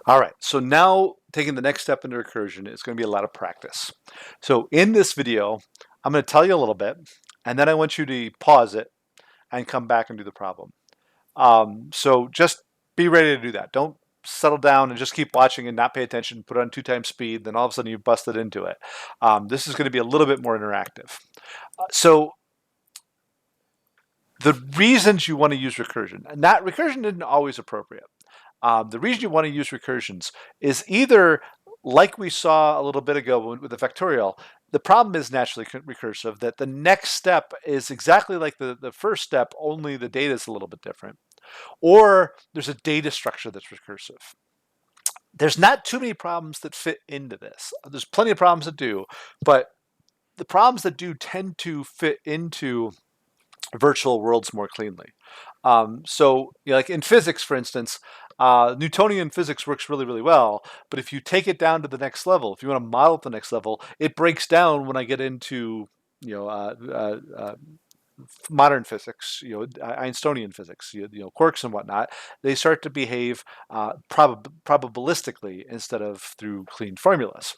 All right, so now taking the next step into recursion is going to be a lot of practice. So in this video, I'm going to tell you a little bit, and then I want you to pause it and come back and do the problem. So just be ready to do that. Don't settle down and just keep watching and not pay attention, put it on 2 times speed, then all of a sudden you busted into it. This is going to be a little bit more interactive. So the reasons you want to use recursion, and that recursion isn't always appropriate. The reason you want to use recursions is either, like we saw a little bit ago with the factorial, the problem is naturally recursive, that the next step is exactly like the first step, only the data is a little bit different. Or there's a data structure that's recursive. There's not too many problems that fit into this. There's plenty of problems that do, but the problems that do tend to fit into virtual worlds more cleanly. So, like in physics, for instance, Newtonian physics works really, really well. But if you take it down to the next level, if you want to model at the next level, it breaks down when I get into modern physics, Einsteinian physics, quarks and whatnot. They start to behave probabilistically instead of through clean formulas.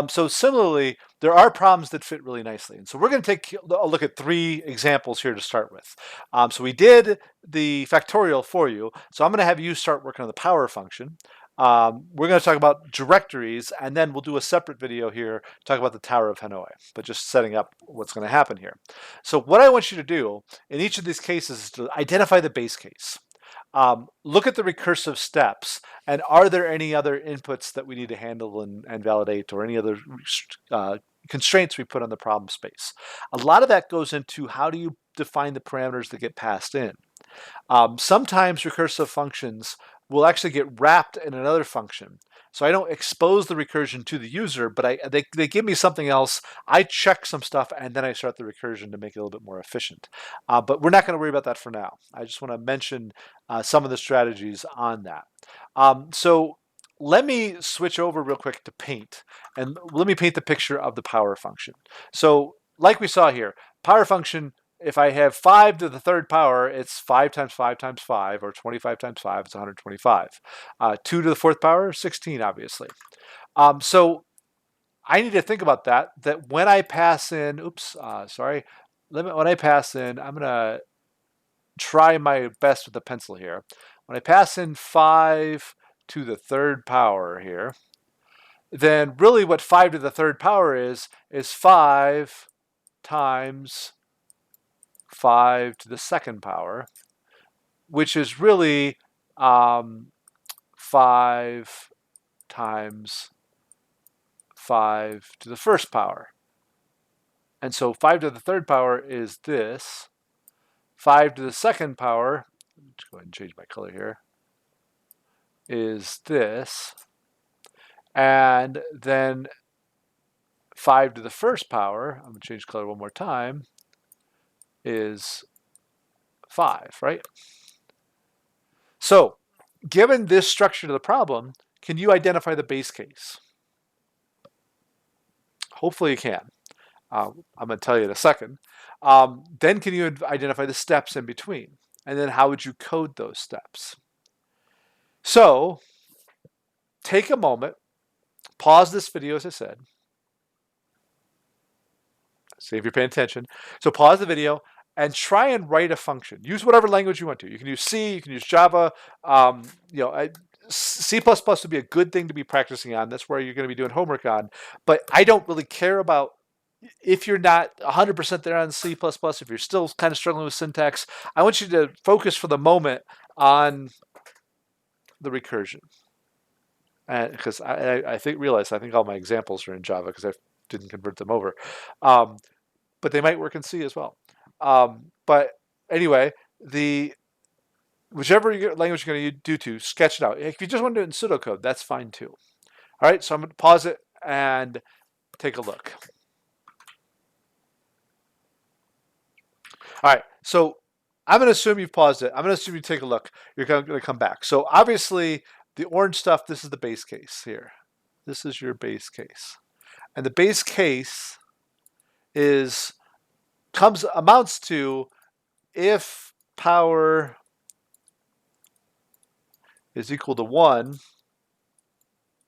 So similarly, there are problems that fit really nicely. And so we're going to take a look at 3 examples here to start with. So we did the factorial for you. So I'm going to have you start working on the power function. We're going to talk about directories, and then we'll do a separate video here, talk about the Tower of Hanoi, but just setting up what's going to happen here. So what I want you to do in each of these cases is to identify the base case. Look at the recursive steps, and are there any other inputs that we need to handle and validate, or any other constraints we put on the problem space. A lot of that goes into how do you define the parameters that get passed in. Sometimes recursive functions will actually get wrapped in another function. So I don't expose the recursion to the user, but they give me something else. I check some stuff, and then I start the recursion to make it a little bit more efficient. But we're not going to worry about that for now. I just want to mention some of the strategies on that. So let me switch over real quick to paint, and let me paint the picture of the power function. So like we saw here, power function, if I have 5 to the 3rd power, it's 5 times 5 times 5, or 25 times 5, it's 125. 2 to the 4th power, 16, obviously. So I need to think about that when I pass in, when I pass in, I'm going to try my best with the pencil here. When I pass in 5 to the 3rd power here, then really what 5 to the 3rd power is 5 times 5 to the 2nd power, which is really 5 times 5 to the 1st power. And so 5 to the 3rd power is this. 5 to the 2nd power, let's go ahead and change my color here, is this. And then 5 to the 1st power, I'm going to change color one more time, is 5, right? So given this structure to the problem, can you identify the base case? Hopefully you can. I'm going to tell you in a second. Then can you identify the steps in between? And then how would you code those steps? So take a moment, pause this video as I said. See if you're paying attention. So pause the video and try and write a function. Use whatever language you want to. You can use C, you can use Java. C++ would be a good thing to be practicing on. That's where you're going to be doing homework on. But I don't really care about if you're not 100% there on C++, if you're still kind of struggling with syntax. I want you to focus for the moment on the recursion. Because I think all my examples are in Java because I didn't convert them over. But they might work in C as well. But anyway, whichever language you're going to do to, sketch it out. If you just want to do it in pseudocode, that's fine too. All right, so I'm going to pause it and take a look. All right, so I'm going to assume you've paused it. I'm going to assume you take a look. You're going to come back. So obviously, the orange stuff, this is the base case here. This is your base case. And the base case amounts to if power is equal to 1,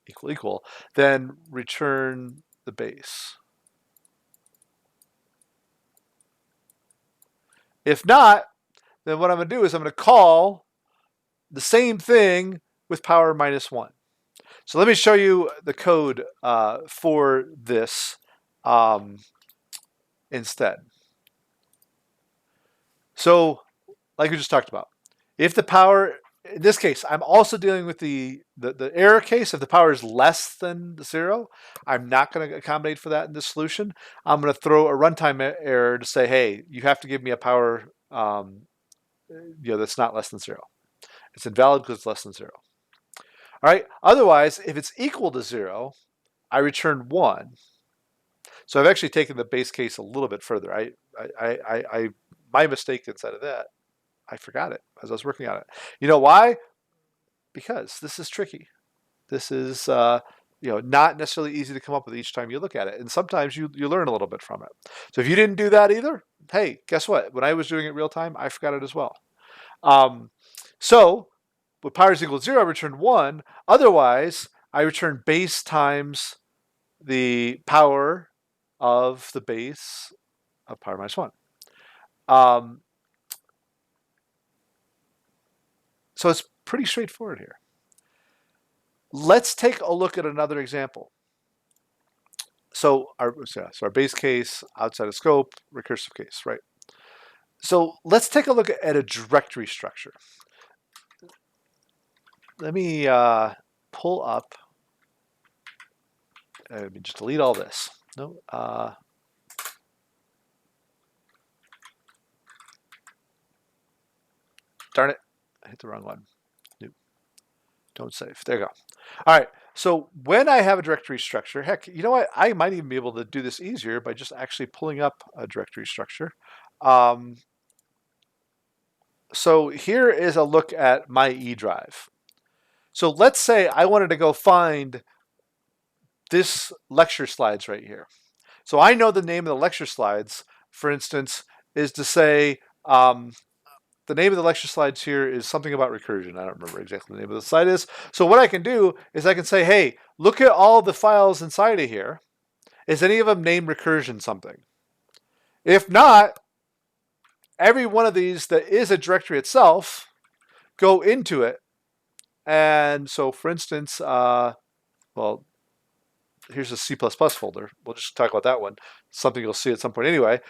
equal equal, then return the base. If not, then what I'm going to do is I'm going to call the same thing with power -1. So let me show you the code for this instead. So like we just talked about, if the power, in this case, I'm also dealing with the error case. If the power is less than 0, I'm not going to accommodate for that in this solution. I'm going to throw a runtime error to say, hey, you have to give me a power that's not less than 0. It's invalid because it's less than 0. All right. Otherwise, if it's equal to 0, I return 1. So I've actually taken the base case a little bit further. My mistake inside of that, I forgot it as I was working on it. You know why? Because this is tricky. This is not necessarily easy to come up with each time you look at it, and sometimes you learn a little bit from it. So if you didn't do that either, hey, guess what? When I was doing it real time, I forgot it as well. So with power is equal to 0, I return 1. Otherwise, I return base times the power of the base of power -1. So it's pretty straightforward here. Let's take a look at another example. So our base case, outside of scope, recursive case, right? So let's take a look at a directory structure. Let me pull up. Let me just delete all this. No. Darn it. I hit the wrong one. Nope. Don't save. There you go. All right. So when I have a directory structure, heck, you know what? I might even be able to do this easier by just actually pulling up a directory structure. So here is a look at my E drive. So let's say I wanted to go find this lecture slides right here. So I know the name of the lecture slides, for instance, is to say, the name of the lecture slides here is something about recursion. I don't remember exactly the name of the slide is. So what I can do is I can say, hey, look at all the files inside of here. Is any of them named recursion something? If not, every one of these that is a directory itself, go into it. And so for instance, well, here's a C++ folder. We'll just talk about that one. Something you'll see at some point anyway.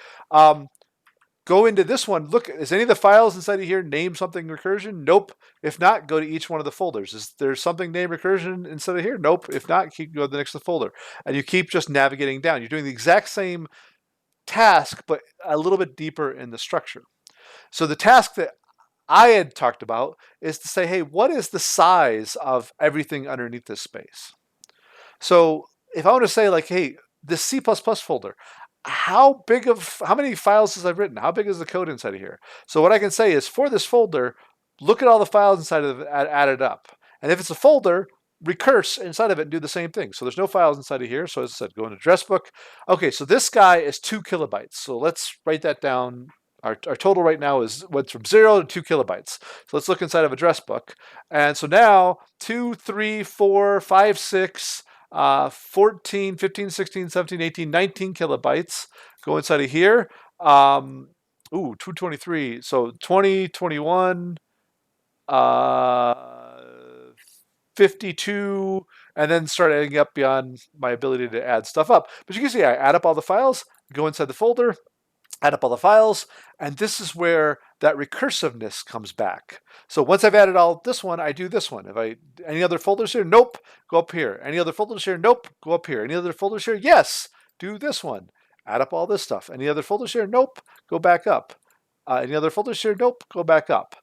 Go into this one. Look, is any of the files inside of here named something recursion? Nope. If not, go to each one of the folders. Is there something named recursion inside of here? Nope. If not, go to the next folder. And you keep just navigating down. You're doing the exact same task, but a little bit deeper in the structure. So the task that I had talked about is to say, hey, what is the size of everything underneath this space? So if I want to say like, hey, this C++ folder, how many files has I written? How big is the code inside of here? So what I can say is for this folder, look at all the files inside of it added up. And if it's a folder, recurse inside of it and do the same thing. So there's no files inside of here. So as I said, go into address book. Okay, so this guy is 2 kilobytes. So let's write that down. Our total right now went from 0 to 2 kilobytes. So let's look inside of address book. And so now 2, 3, 4, 5, 6, 14, 15, 16, 17, 18, 19 kilobytes go inside of here. 223. So 20, 21, 52, and then start adding up beyond my ability to add stuff up. But you can see I add up all the files, go inside the folder, add up all the files, and this is where that recursiveness comes back. So once I've added all this one, I do this one. Any other folders here? Nope, go up here. Any other folders here? Nope, go up here. Any other folders here? Yes, do this one. Add up all this stuff. Any other folders here? Nope, go back up. Any other folders here? Nope, go back up.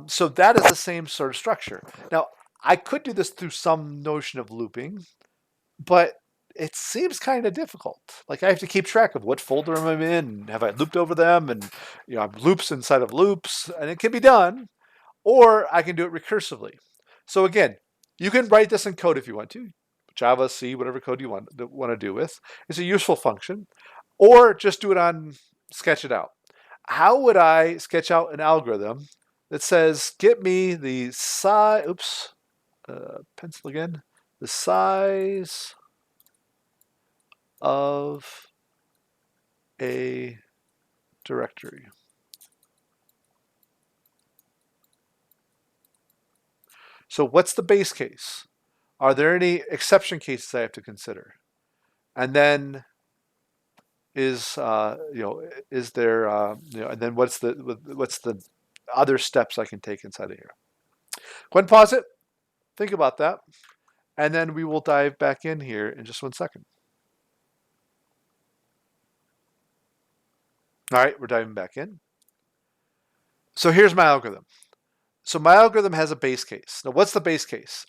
So that is the same sort of structure. Now, I could do this through some notion of looping, but it seems kind of difficult. Like I have to keep track of what folder am I in, have I looped over them, and I have loops inside of loops, and it can be done, or I can do it recursively. So again, you can write this in code if you want to, Java, C, whatever code you want to do with. It's a useful function, or just do it on sketch it out. How would I sketch out an algorithm that says, get me the size, pencil again, the size of a directory. So what's the base case? Are there any exception cases I have to consider? And then is is there and then what's the other steps I can take inside of here? Go ahead and pause it. Think about that. And then we will dive back in here in just 1 second. All right, we're diving back in. So here's my algorithm. So my algorithm has a base case. Now what's the base case?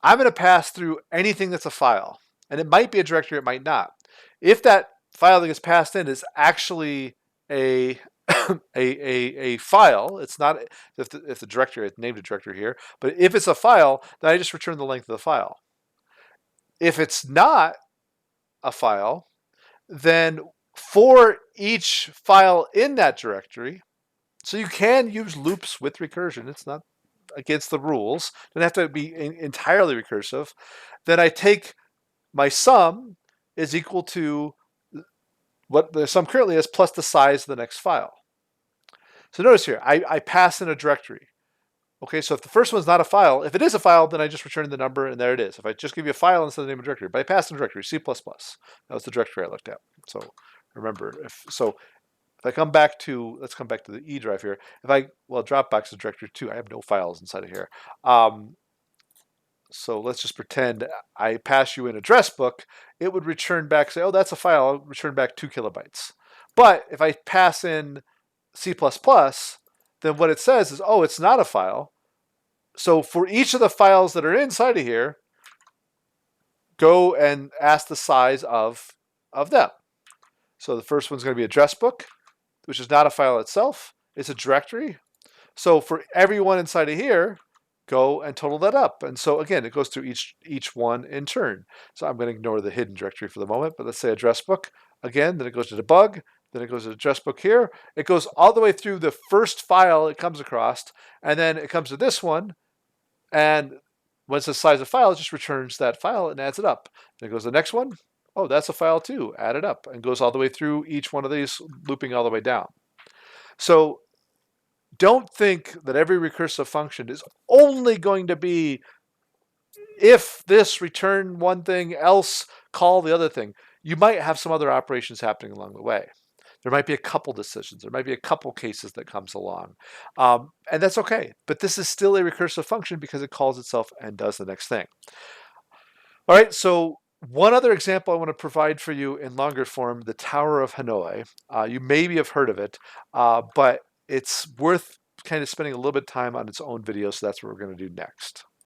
I'm going to pass through anything that's a file. And it might be a directory, it might not. If that file that gets passed in is actually a a file, it's not if the directory, it's named a directory here, but if it's a file, then I just return the length of the file. If it's not a file, then for each file in that directory, so you can use loops with recursion, it's not against the rules, it doesn't have to be entirely recursive, then I take my sum is equal to what the sum currently is plus the size of the next file. So notice here, I pass in a directory. Okay, so if the first one's not a file, if it is a file, then I just return the number and there it is. If I just give you a file instead of the name of a directory, but I passed in a directory, C++. That was the directory I looked at. So remember, if I come back to, let's come back to the E drive here. Dropbox is directory 2. I have no files inside of here. So let's just pretend I pass you an address book. It would return back, say, oh, that's a file. I'll return back 2 kilobytes. But if I pass in C++, then what it says is, oh, it's not a file. So for each of the files that are inside of here, go and ask the size of them. So the first one's going to be address book, which is not a file itself. It's a directory. So for everyone inside of here, go and total that up. And so again, it goes through each one in turn. So I'm going to ignore the hidden directory for the moment, but let's say address book. Again, then it goes to debug, then it goes to address book here. It goes all the way through the first file it comes across, and then it comes to this one, and once the size of file, it just returns that file and adds it up. Then it goes to the next one. Oh, that's a file too. Add it up, and goes all the way through each one of these, looping all the way down. So don't think that every recursive function is only going to be if this, return one thing, else call the other thing. You might have some other operations happening along the way. There might be a couple decisions. There might be a couple cases that comes along. And that's okay. But this is still a recursive function because it calls itself and does the next thing. All right, so one other example I want to provide for you in longer form, the Tower of Hanoi. You maybe have heard of it, but it's worth kind of spending a little bit of time on its own video, so that's what we're going to do next.